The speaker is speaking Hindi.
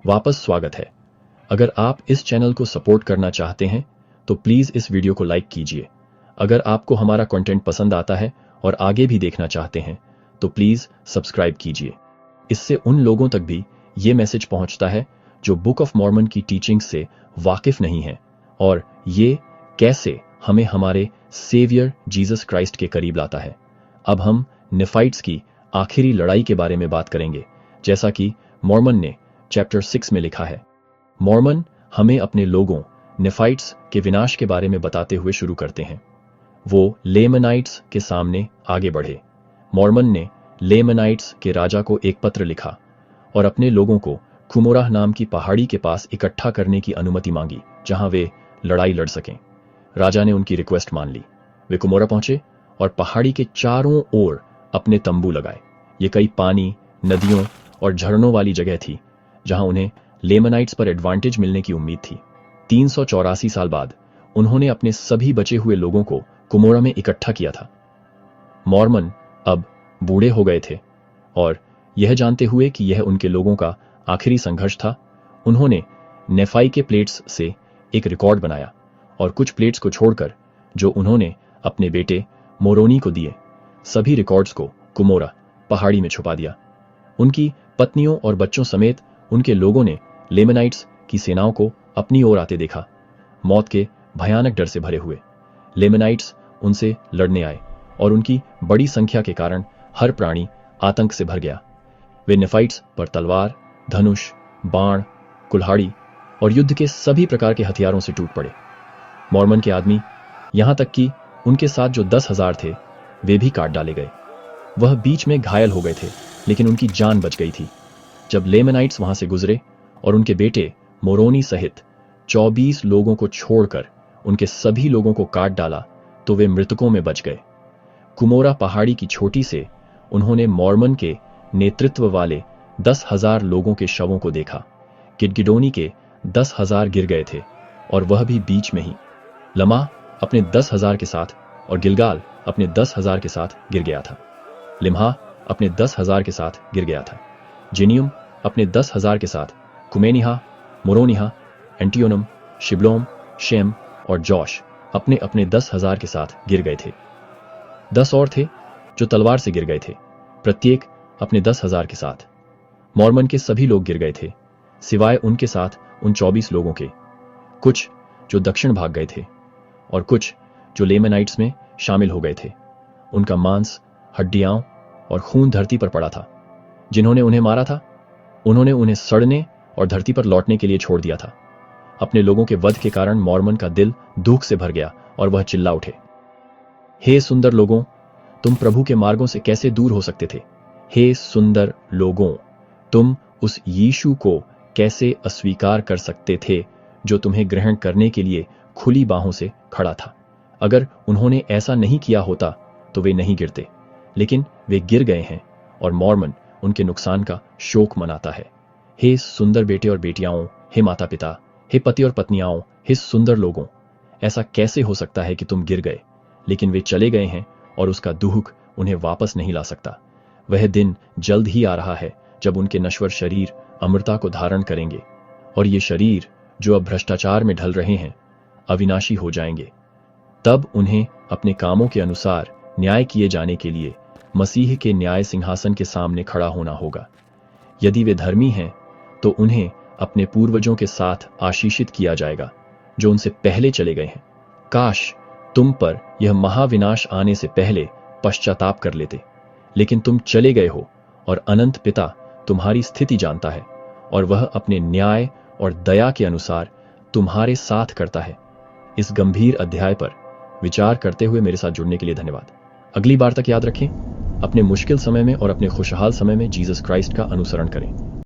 वापस स्वागत है। अगर आप इस चैनल को सपोर्ट करना चाहते हैं तो प्लीज़ इस वीडियो को लाइक कीजिए। अगर आपको हमारा कंटेंट पसंद आता है और आगे भी देखना चाहते हैं तो प्लीज़ सब्सक्राइब कीजिए। इससे उन लोगों तक भी ये मैसेज पहुंचता है जो बुक ऑफ मॉर्मन की टीचिंग से वाकिफ नहीं है और ये कैसे हमें हमारे सेवियर जीसस क्राइस्ट के करीब लाता है। अब हम नेफाइट्स की आखिरी लड़ाई के बारे में बात करेंगे, जैसा कि मॉर्मन ने चैप्टर 6 में लिखा है। मॉर्मन हमें अपने लोगों नेफाइट्स के विनाश के बारे में बताते हुए शुरू करते हैं। वो लेमनाइट्स के सामने आगे बढ़े। मॉर्मन ने लेमनाइट्स के राजा को एक पत्र लिखा और अपने लोगों को कुमोराह नाम की पहाड़ी के पास इकट्ठा करने की अनुमति मांगी, जहां वे लड़ाई लड़ सकें। राजा ने उनकी रिक्वेस्ट मान ली। वे कुमोरा पहुंचे और पहाड़ी के चारों ओर अपने तंबू लगाए। ये कई पानी, नदियों और झरनों वाली जगह थी जहां उन्हें लेमनाइट्स पर एडवांटेज मिलने की उम्मीद थी। 384 साल बाद उन्होंने अपने सभी बचे हुए लोगों को कुमोरा में इकट्ठा किया था। मॉर्मन अब बूढ़े हो गए थे और यह जानते हुए कि यह उनके लोगों का आखिरी संघर्ष था, उन्होंने नेफाई के प्लेट्स से एक रिकॉर्ड बनाया और कुछ प्लेट्स को छोड़कर जो उन्होंने अपने बेटे मोरोनी को दिए, सभी रिकॉर्ड्स को कुमोरा पहाड़ी में छुपा दिया। उनकी पत्नियों और बच्चों समेत उनके लोगों ने लेमनाइट्स की सेनाओं को अपनी ओर आते देखा, मौत के भयानक डर से भरे हुए। लेमनाइट्स उनसे लड़ने आए और उनकी बड़ी संख्या के कारण हर प्राणी आतंक से भर गया। वे नेफाइट्स पर तलवार, धनुष, बाण, कुल्हाड़ी और युद्ध के सभी प्रकार के हथियारों से टूट पड़े। मॉर्मन के आदमी, यहां तक कि उनके साथ जो 10,000 थे, वे भी काट डाले गए। वह बीच में घायल हो गए थे, लेकिन उनकी जान बच गई थी। जब लेमनाइट्स वहां से गुजरे और उनके बेटे मोरोनी सहित 24 लोगों को छोड़कर उनके सभी लोगों को काट डाला तो वे मृतकों में बच गए। कुमोरा पहाड़ी की चोटी से उन्होंने मॉर्मन के नेतृत्व वाले 10,000 लोगों के शवों को देखा। गिडगिडोनी के 10,000 गिर गए थे और वह भी बीच में ही। लमा अपने 10,000 के साथ और गिलगाल अपने 10,000 के साथ गिर गया था। लिम्हा अपने 10,000 के साथ गिर गया था। जेनियम अपने 10,000 के साथ, कुमेनिहा, मोरोनिहा, एंटियोनम, शिब्लोम, शेम और जॉश अपने अपने 10,000 के साथ गिर गए थे। 10 और थे जो तलवार से गिर गए थे, प्रत्येक अपने 10,000 के साथ। मॉर्मन के सभी लोग गिर गए थे, सिवाय उनके साथ उन 24 लोगों के, कुछ जो दक्षिण भाग गए थे और कुछ जो लेमनाइट्स में शामिल हो गए थे। उनका मांस, हड्डियां और खून धरती पर पड़ा था। जिन्होंने उन्हें मारा था, उन्होंने उन्हें सड़ने और धरती पर लौटने के लिए छोड़ दिया था। अपने लोगों के वध के कारण मॉर्मन का दिल दुख से भर गया और वह चिल्ला उठे, हे सुंदर लोगों, तुम प्रभु के मार्गों से कैसे दूर हो सकते थे? हे सुंदर लोगों, तुम उस यीशु को कैसे अस्वीकार कर सकते थे जो तुम्हें ग्रहण करने के लिए खुली बाहों से खड़ा था? अगर उन्होंने ऐसा नहीं किया होता तो वे नहीं गिरते, लेकिन वे गिर गए हैं और मॉर्मन उनके नुकसान का शोक मनाता है। हे सुंदर बेटे और बेटियाओं, हे माता पिता, हे पति और पत्नियाओं, हे सुंदर लोगों, ऐसा कैसे हो सकता है कि तुम गिर गए? लेकिन वे चले गए हैं और उसका दुख उन्हें वापस नहीं ला सकता। वह दिन जल्द ही आ रहा है जब उनके नश्वर शरीर अमरता को धारण करेंगे और ये शरीर जो अब भ्रष्टाचार में ढल रहे हैं अविनाशी हो जाएंगे। तब उन्हें अपने कामों के अनुसार न्याय किए जाने के लिए मसीह के न्याय सिंहासन के सामने खड़ा होना होगा। यदि वे धर्मी हैं तो उन्हें अपने पूर्वजों के साथ आशीषित किया जाएगा जो उनसे पहले चले गए हैं। काश तुम पर यह महाविनाश आने से पहले पश्चाताप कर लेते, लेकिन तुम चले गए हो और अनंत पिता तुम्हारी स्थिति जानता है और वह अपने न्याय और दया के अनुसार तुम्हारे साथ करता है। इस गंभीर अध्याय पर विचार करते हुए मेरे साथ जुड़ने के लिए धन्यवाद। अगली बार तक याद रखें, अपने मुश्किल समय में और अपने खुशहाल समय में जीसस क्राइस्ट का अनुसरण करें।